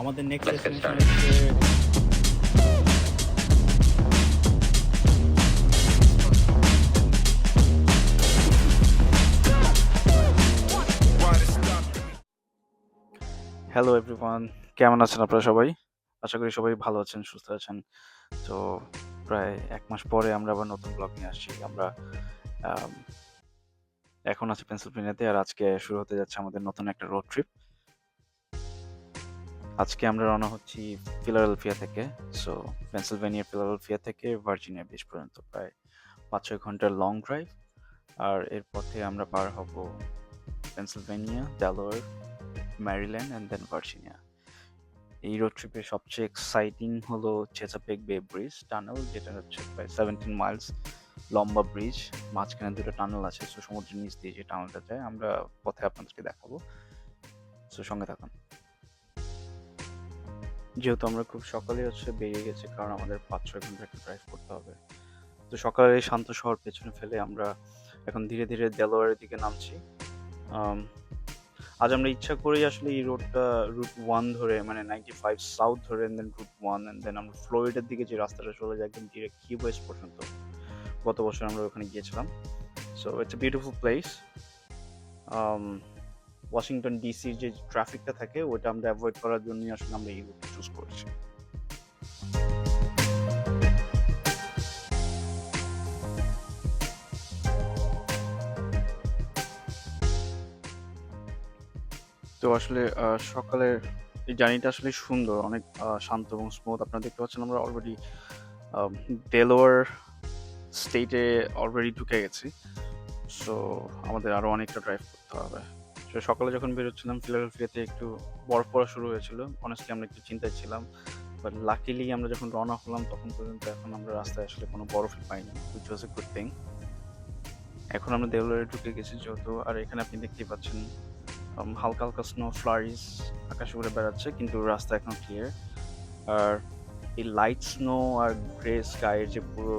আমাদের next destination হচ্ছে hello everyone, কেমন আছেন আপনারা সবাই? আশা করি সবাই ভালো আছেন, সুস্থ আছেন। তো প্রায় ১ মাস পরে আমরা আবার নতুন ব্লগ নিয়ে আসছি। আমরা আম এখন আছি পেনসিলভেনিয়াতে, আর আজকে শুরু হতে যাচ্ছে আমাদের নতুন একটা রোড ট্রিপ। আজকে আমরা রওনা হচ্ছি ফিলাডেলফিয়া থেকে। সো পেনসিলভেনিয়ার ফিলাডেলফিয়া থেকে ভার্জিনিয়া বিচ পর্যন্ত প্রায় ৫-৬ ঘন্টার লং ড্রাইভ। আর এর পথে আমরা পার হব Pennsylvania, Delaware, Maryland and then Virginia. এই রোড ট্রিপের সবচেয়ে এক্সাইটিং হলো চেসাপেক বে ব্রিজ টানেল, যেটা হচ্ছে প্রায় 17 মাইলস লম্বা ব্রিজ। মাঝখানে দুটো টানেল আছে, সো সমুদ্রের নিচ দিয়ে যে টানেলটা যায় আমরা পথে আপনাদেরকে দেখাবো। সো সঙ্গে থাকুন। যেহেতু আমরা খুব সকালে বেরিয়ে গেছি, কারণ আমাদের ৫-৬ ঘন্টা একটা ড্রাইভ করতে হবে। তো সকালের এই শান্ত শহর পেছনে ফেলে আমরা এখন ধীরে ধীরে ডেলাওয়্যারের দিকে নামছি। আজ আমরা ইচ্ছা করেই আসলে এই রুট 1 ধরে, মানে 95 সাউথ ধরে, দেন রুট 1 এন্ড দেন আমরা ফ্লোরিডার দিকে যে রাস্তাটা চলে যায় একদম ডিরেক্ট কি ওয়েস্ট পর্যন্ত। গত বছর আমরা ওখানে গিয়েছিলাম। So it's a beautiful place. Washington ডিসির যে ট্রাফিকটা থাকে ওটা আমরা অ্যাভয়েড করার জন্যই আসলে আমরা এই রুট চুজ করেছি। তো আসলে সকালের এই জার্নিটা আসলে সুন্দর, অনেক শান্ত এবং স্মুথ। আপনারা দেখতে পাচ্ছেন আমরা অলরেডি ডেলাওয়্যার স্টেটে অলরেডি ঢুকে গেছি। সো আমাদের আরও অনেকটা ড্রাইভ করতে হবে। সো সকালে যখন বেরোচ্ছিলাম ফিলাডেলফিয়াতে একটু বরফ পড়া শুরু হয়েছিল। অনেস্টলি আমরা একটু চিন্তায় ছিলাম, বাট লাকিলি আমরা যখন রওনা হলাম তখন পর্যন্ত এখন আমরা রাস্তায় আসলে কোনো বরফই পাইনি, which was a good thing. এখন আমরা ডেলাওয়্যারে ঢুকে গেছি যেহেতু, আর এখানে আপনি দেখতেই পাচ্ছেন হালকা হালকা স্নো ফ্লারিজ আকাশে উড়ে বেড়াচ্ছে, কিন্তু রাস্তা এখন ক্লিয়ার। আর এই লাইট স্নো আর গ্রে স্কাইয়ের যে পুরো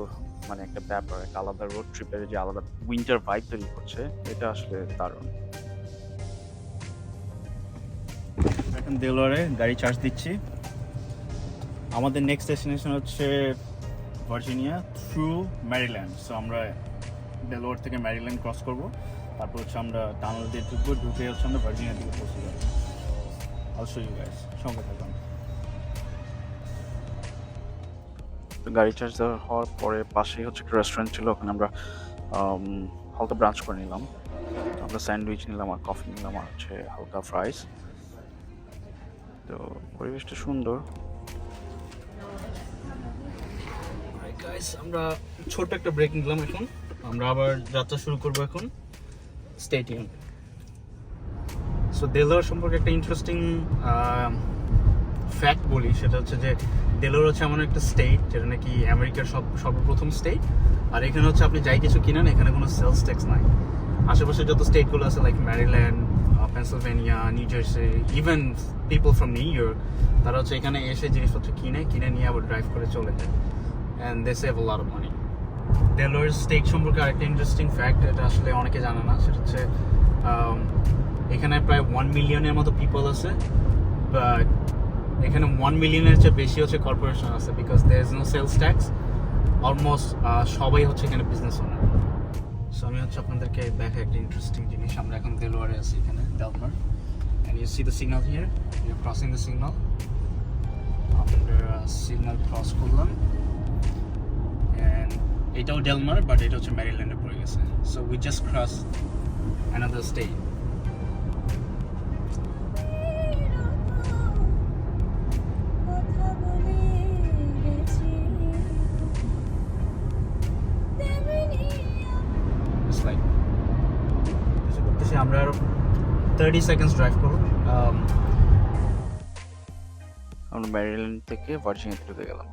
মানে একটা ব্যাপার, একটা আলাদা রোড ট্রিপের যে আলাদা উইন্টার ভাইব তৈরি করছে, এটা আসলে দারুণ। এখন ডেলাওয়্যারে গাড়ি চার্জ দিচ্ছি। আমাদের নেক্সট ডেস্টিনেশন হচ্ছে ভার্জিনিয়া থ্রু ম্যারিল্যান্ড। সো আমরা ডেলাওয়্যার থেকে ম্যারিল্যান্ড ক্রস করব, তারপর হচ্ছে আমরা টানেল দিয়ে ঢুকবো, ঢুকে হচ্ছে আমরা ভার্জিনিয়ার দিকে পৌঁছে যাবো। I'll show you guys, সঙ্গে থাকুন। তো গাড়ি চার্জ হওয়ার পরে পাশেই হচ্ছে একটা রেস্টুরেন্ট ছিল, ওখানে আমরা হালকা ব্রাঞ্চ করে নিলাম। আমরা স্যান্ডউইচ নিলাম আর কফি নিলাম আর হচ্ছে হালকা ফ্রাইস। তো পরিবেশটা সুন্দর। আমরা ছোট একটা ব্রেক নিলাম, এখন আমরা আবার যাত্রা শুরু করবো এখন স্টেডিয়াম। সো ডেলাওয়্যার সম্পর্কে একটা ইন্টারেস্টিং ফ্যাক্ট বলি, সেটা হচ্ছে যে ডেলাওয়্যার হচ্ছে এমন একটা স্টেট যেটা নাকি আমেরিকার সর্বপ্রথম স্টেট। আর এখানে হচ্ছে আপনি যাই কিছু কিনেন এখানে কোনো সেলস ট্যাক্স নাই। আশেপাশে যত স্টেটগুলো আছে like Maryland, Pennsylvania, new jersey, even people from new York, তারা হচ্ছে এখানে এসে জিনিসপত্র কিনে নিয়ে আবার ড্রাইভ করে চলে যায়, and they save a lot of money. Delaware state সম্পর্কে আরেকটা ইন্টারেস্টিং ফ্যাক্ট, এটা আসলে অনেকে জানে না, সেটা হচ্ছে এখানে প্রায় 1 মিলিয়নের মতো পিপল আছে, বাট এখানে 1 মিলিয়নের চেয়ে বেশি হচ্ছে কর্পোরেশন আছে, because there is no sales tax. Almost সবাই হচ্ছে এখানে বিজনেস ওনার। সো আমি হচ্ছে আপনাদেরকে দেখা একটা ইন্টারেস্টিং জিনিস। আমরা এখন ডেলাওয়্যারে আছি, এখানে Delmar, and you see the signal here, you are crossing the signal. আমরা সিগন্যাল ক্রস করলাম, অ্যান্ড এটাও ডেলমার, বাট এটা হচ্ছে ম্যারিল্যান্ডে পড়ে গেছে। So we just cross another state. আমরা আরো 30 সেকেন্ডস ড্রাইভ করব। আমরা ম্যারিল্যান্ড থেকে ভার্জিনিয়াতে ঢুকে গেলাম।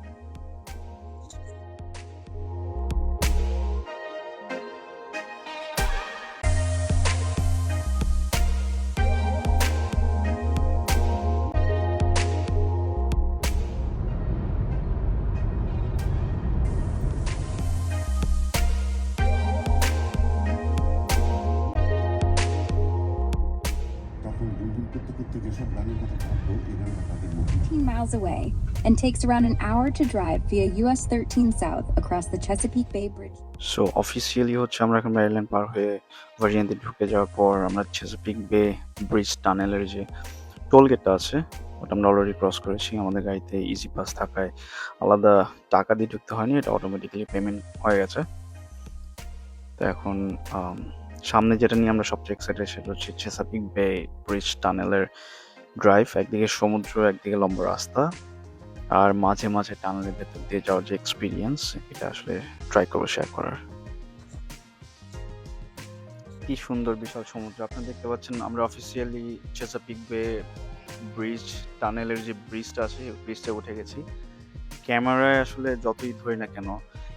করতে করতে যেসব গানের কথা ভাববো এই গানটা তাদের মধ্যে 15 miles away and takes around an hour to drive via US 13 South across the Chesapeake Bay Bridge. So officially হচ্ছে আমরা এখন ম্যারিল্যান্ড পার হয়ে ভার্জিনিয়াতে ঢুকে যাওয়ার পর আমরা চেসাপিক বে ব্রিজ টানেলের যে টোল গেটটা আছে ওটা আমরা অলরেডি ক্রস করেছি। আমাদের গাড়িতে ইজি পাস থাকায় আলাদা টাকা দিয়ে ঢুকতে হয়নি, এটা অটোমেটিক্যালি পেমেন্ট হয়ে গেছে। তো এখন সামনে যেটা নিয়ে আমরা সবচেয়ে এক্সাইটেড সেটা হচ্ছে চেসাপিক বে ব্রিজ টানেলের ড্রাইভ। একদিকে সমুদ্র, একদিকে লম্বা রাস্তা, আর মাঝে মাঝে টানেলের ভেতর দিয়ে যাওয়ার যে এক্সপিরিয়েন্স, এটা আসলে ট্রাই করবো শেয়ার করার। কি সুন্দর বিশাল সমুদ্র আপনারা দেখতে পাচ্ছেন। আমরা অফিসিয়ালি চেসাপিক বে ব্রিজ টানেলের যে ব্রিজটা আছে ব্রিজটা উঠে গেছি। ক্যামেরায় আসলে যতই ধরি না কেন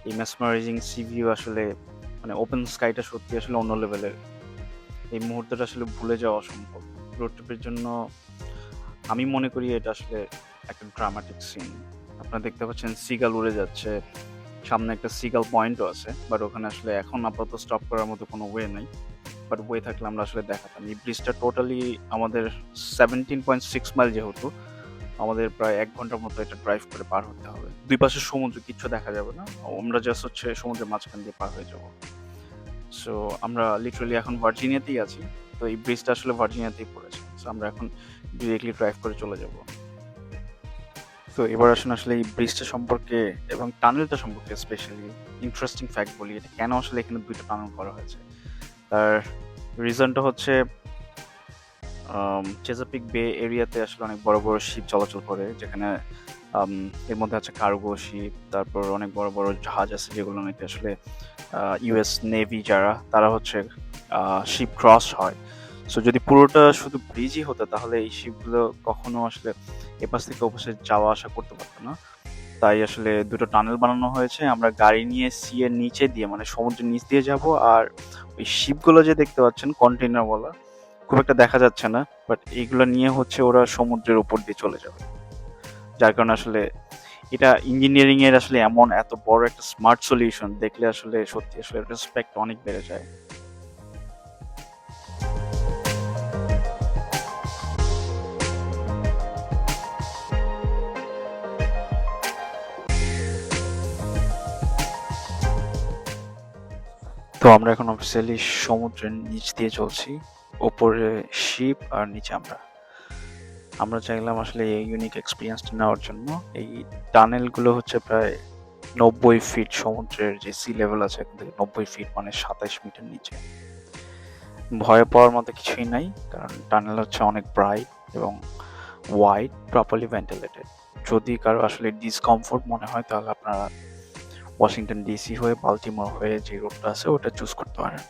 এই মেসমারাইজিং সি ভিউ আসলে মানে ওপেন স্কাইটা সত্যি আসলে অন্য লেভেলের। এই মুহূর্তটা আসলে ভুলে যাওয়া অসম্ভব। রোড ট্রিপের জন্য আমি মনে করি এটা আসলে একটা ড্রামাটিক সিন। আপনারা দেখতে পাচ্ছেন সিগাল উড়ে যাচ্ছে, সামনে একটা সিগাল পয়েন্টও আছে, বাট ওখানে আসলে এখন আপাতত স্টপ করার মতো কোনো ওয়ে নাই। বাট ওয়ে থাকলে আমরা আসলে দেখাতাম। এই ব্রিজটা টোটালি আমাদের 17.6 মাইল, যেহেতু আমাদের প্রায় 1 ঘন্টার মতো এটা ড্রাইভ করে পার হতে হবে। দুই পাশে সমুদ্র, কিচ্ছু দেখা যাবে না, আমরা জাস্ট হচ্ছে সমুদ্রের মাঝখান দিয়ে পার হয়ে যাব। সো আমরা লিটারালি এখন ভার্জিনিয়াতেই আছি। তো এই ব্রিজটা আসলে ভার্জিনিয়াতেই পড়েছে। সো আমরা এখন ডিরেক্টলি ড্রাইভ করে চলে যাব। তো এবার আসুন আসলে এই ব্রিজটা সম্পর্কে এবং টানেলটা সম্পর্কে স্পেশালি ইন্টারেস্টিং ফ্যাক্ট বলি। এটা কেন আসলে এখানে দুইটা টানেল করা হয়েছে, তার রিজনটা হচ্ছে চেসাপিক বে এরিয়াতে আসলে অনেক বড় বড় শিপ চলাচল করে, যেখানে এর মধ্যে আছে কার্গো শিপ, তারপর অনেক বড় বড় জাহাজ আছে যেগুলো নাকি আসলে ইউএস নেভি যারা তারা হচ্ছে শিপ ক্রস হয়। সো যদি পুরোটা শুধু ব্রিজই হতো তাহলে এই শিপগুলো কখনো আসলে এপাশ থেকে ওপাশে যাওয়া আসা করতে পারতো না। তাই আসলে দুটো টানেল বানানো হয়েছে। আমরা গাড়ি নিয়ে সি এর নিচে দিয়ে মানে সমুদ্রের নিচ দিয়ে যাব, আর ওই শিপগুলো যে দেখতে পাচ্ছেন কন্টেইনার বলা, খুব একটা দেখা যাচ্ছে না, বাট এইগুলো নিয়ে হচ্ছে ওরা সমুদ্রের উপর দিয়ে চলে যাবে। যার কারণে আসলে এটা ইঞ্জিনিয়ারিং এর আসলে এমন এত বড় একটা স্মার্ট সলিউশন দেখলে আসলে সত্যি আসলে রেসপেক্ট অনেক বেড়ে যায়। তো আমরা এখন অফিসিয়ালি সমুদ্রের নিচ দিয়ে চলছি, ওপরে শিপ আর নিচে আমরা চাইলাম আসলে এই ইউনিক এক্সপিরিয়েন্সটা নেওয়ার জন্য। এই টানেলগুলো হচ্ছে প্রায় 90 ফিট, সমুদ্রের যে সি লেভেল আছে এখান থেকে 90 ফিট মানে 27 মিটার নিচে। ভয় পাওয়ার মতো কিছুই নাই, কারণ টানেল হচ্ছে অনেক ব্রাইট এবং ওয়াইড, প্রপারলি ভেন্টিলেটেড। যদি কারো আসলে ডিসকমফোর্ট মনে হয় তাহলে আপনারা ওয়াশিংটন ডিসি হয়ে বাল্টিমোর হয়ে যে রোডটা আছে ওটা চুজ করতে পারেন।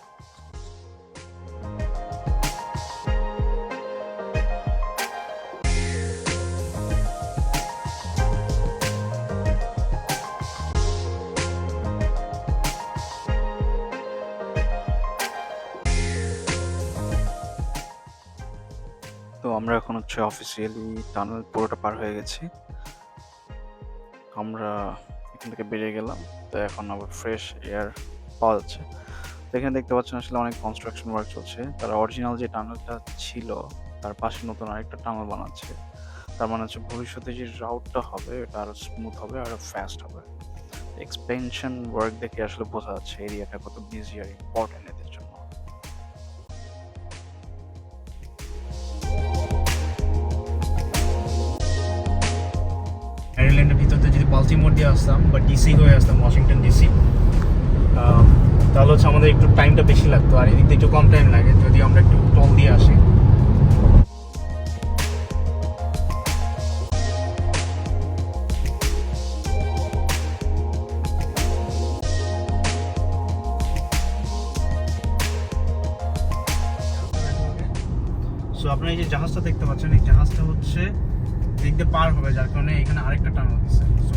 তো আমরা এখন হচ্ছে অফিসিয়ালি টানেল পুরোটা পার হয়ে গেছি। আমরা এখান থেকে বেরিয়ে গেলাম। তো এখন আবার ফ্রেশ এয়ার পাওয়া যাচ্ছে। তো এখানে দেখতে পাচ্ছেন আসলে অনেক কনস্ট্রাকশন ওয়ার্ক চলছে। তারা অরিজিনাল যে টানেলটা ছিল তার পাশে নতুন আরেকটা টানেল বানাচ্ছে। তার মানে হচ্ছে ভবিষ্যতে যে রাউটটা হবে এটা আরো স্মুথ হবে, আরো ফাস্ট হবে। এক্সপেনশন ওয়ার্ক দেখে আসলে বোঝা যাচ্ছে এরিয়াটা কত বিজি আর ইম্পর্টেন্ট এদের জন্য। মেরিল্যান্ডের ভিতর দিয়ে যদি বাল্টিমোর দিয়ে আসতাম বা ডিসি হয়ে আসতাম, ওয়াশিংটন ডিসি, তাহলে হচ্ছে আমাদের একটু টাইমটা বেশি লাগতো, আর এদিক দিয়ে একটু কম টাইম লাগে যদি আমরা একটু টোল দিয়ে আসি। সো আপনারা এই যে জাহাজটা দেখতে পাচ্ছেন, এই জাহাজটা হচ্ছে দিক দিয়ে পার হবে, যার কারণে এখানে আরেকটা টানেল দিচ্ছে। সো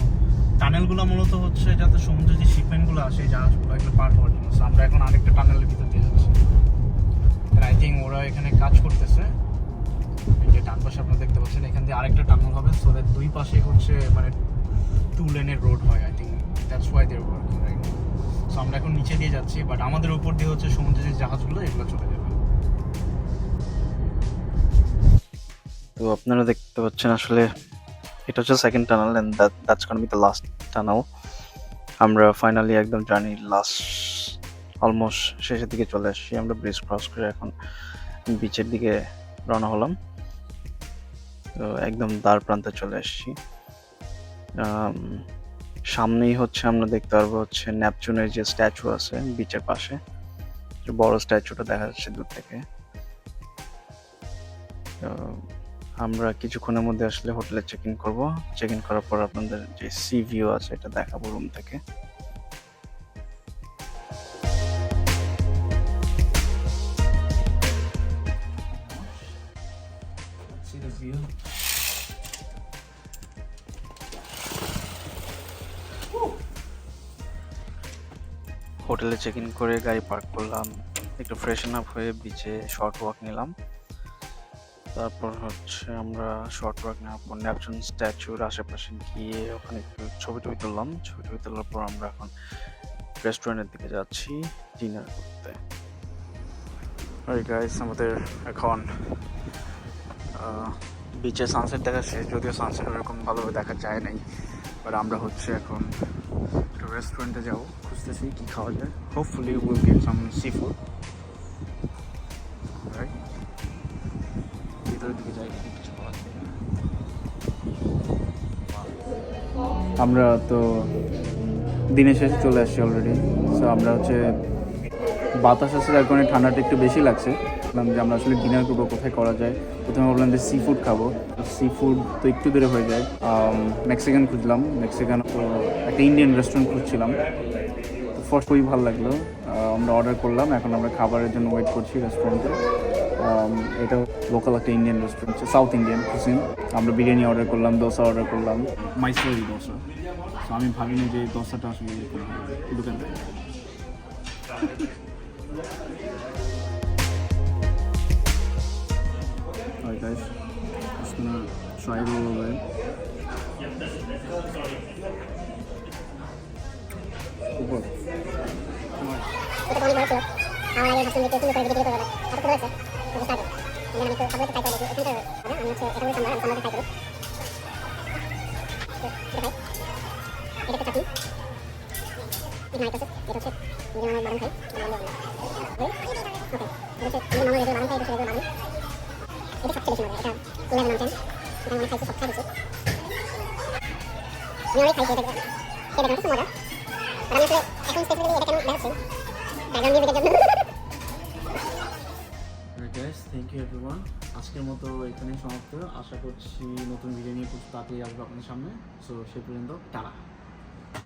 টানেলগুলো মূলত হচ্ছে যাতে সমুদ্রের যে শিপমেন্টগুলো আসে এই জাহাজগুলো এগুলো পার হওয়ার জন্য। সো আমরা এখন আরেকটা টানেলের ভিতর দিয়ে যাচ্ছি। আই থিঙ্ক ওরা এখানে কাজ করতেছে। এই যে ডান পাশে আপনারা দেখতে পাচ্ছেন, এখান দিয়ে আরেকটা টানেল হবে, সো দ্যাট দুই পাশে হচ্ছে মানে 2 লেনের রোড হয়। I think that's why they are working right now. So আমরা এখন নিচে দিয়ে যাচ্ছি, বাট আমাদের উপর দিয়ে হচ্ছে সমুদ্রের যে জাহাজগুলো এগুলো চলে যাবে। আপনারা দেখতে পাচ্ছেন আসলে এটা হচ্ছে second tunnel and that's gonna be the last tunnel. আমরা ফাইনালি একদম জার্নির লাস্ট অলমোস্ট শেষের দিকে চলে আসছি। আমরা ব্রিজ ক্রস করে এখন বিচের দিকে রওনা হলাম। তো একদম দ্বার প্রান্তে চলে আসছি। সামনেই হচ্ছে আমরা দেখতে পারবো হচ্ছে নেপচুনের যে স্ট্যাচু আছে বিচের পাশে, যে বড় স্ট্যাচুটা দেখা যাচ্ছে দূর থেকে। তো আমরা কিছুক্ষণের মধ্যে আসলে হোটেলে চেক ইন করবো। চেক ইন করার পর আপনাদের যে সি ভিউ আছে এটা দেখাবো রুম থেকে। See the view. হোটেলে চেক ইন করে গাড়ি পার্ক করলাম, একটু ফ্রেশন আপ হয়ে বিচে শর্ট ওয়াক নিলাম। তারপর হচ্ছে আমরা শর্ট ওয়াক নেওয়ার পর নেপচুন স্ট্যাচুর আশেপাশে গিয়ে ওখানে একটু ছবি টবি তুললাম। ছবি টবি তোলার পর আমরা এখন রেস্টুরেন্টের দিকে যাচ্ছি ডিনার করতে। গাইস, আমাদের এখন বিচে সানসেট দেখা শেষ, যদিও সানসেট ওরকম ভালোভাবে দেখা যায় নাই, বাট আমরা হচ্ছে এখন একটা রেস্টুরেন্টে যাবো, খুঁজতেছি কি খাওয়া যায়। Hopefully will get some sea food. ভিতরের দিকে যাই, কিছু খাওয়া যায়। আমরা তো দিনের শেষে চলে আসছি অলরেডি। সো আমরা হচ্ছে বাতাস আছে যার কারণে ঠান্ডাটা একটু বেশি লাগছে। ভাবলাম যে আমরা আসলে ডিনার করবো, কোথায় করা যায়। প্রথমে ভাবলাম যে সি ফুড খাবো। সি ফুড তো একটু দূরে হয়ে যায়। মেক্সিকান খুঁজলাম, মেক্সিকান তো একটা ইন্ডিয়ান রেস্টুরেন্ট খুঁজছিলাম। তো ফার্স্ট খুবই ভালো লাগলো। আমরা অর্ডার করলাম, এখন আমরা খাবারের জন্য ওয়েট করছি রেস্টুরেন্টে। এটা লোকাল একটা Indian restaurant, south Indian cuisine. আমরা বিরিয়ানি অর্ডার করলাম, দোসা অর্ডার করলাম, মাইসোরি দোসা। তো আমি ভাবিনি যে দোসাটা আসলে দোকান থেকে। Alright guys, just gonna try it all over. Super. Guys, thank you everyone. আজকের মতো এখানেই সমাপ্ত। আশা করছি নতুন ভিডিও নিয়ে খুব তাড়াতাড়ি আসবো আপনাদের সামনে। সো সেই পর্যন্ত টাটা।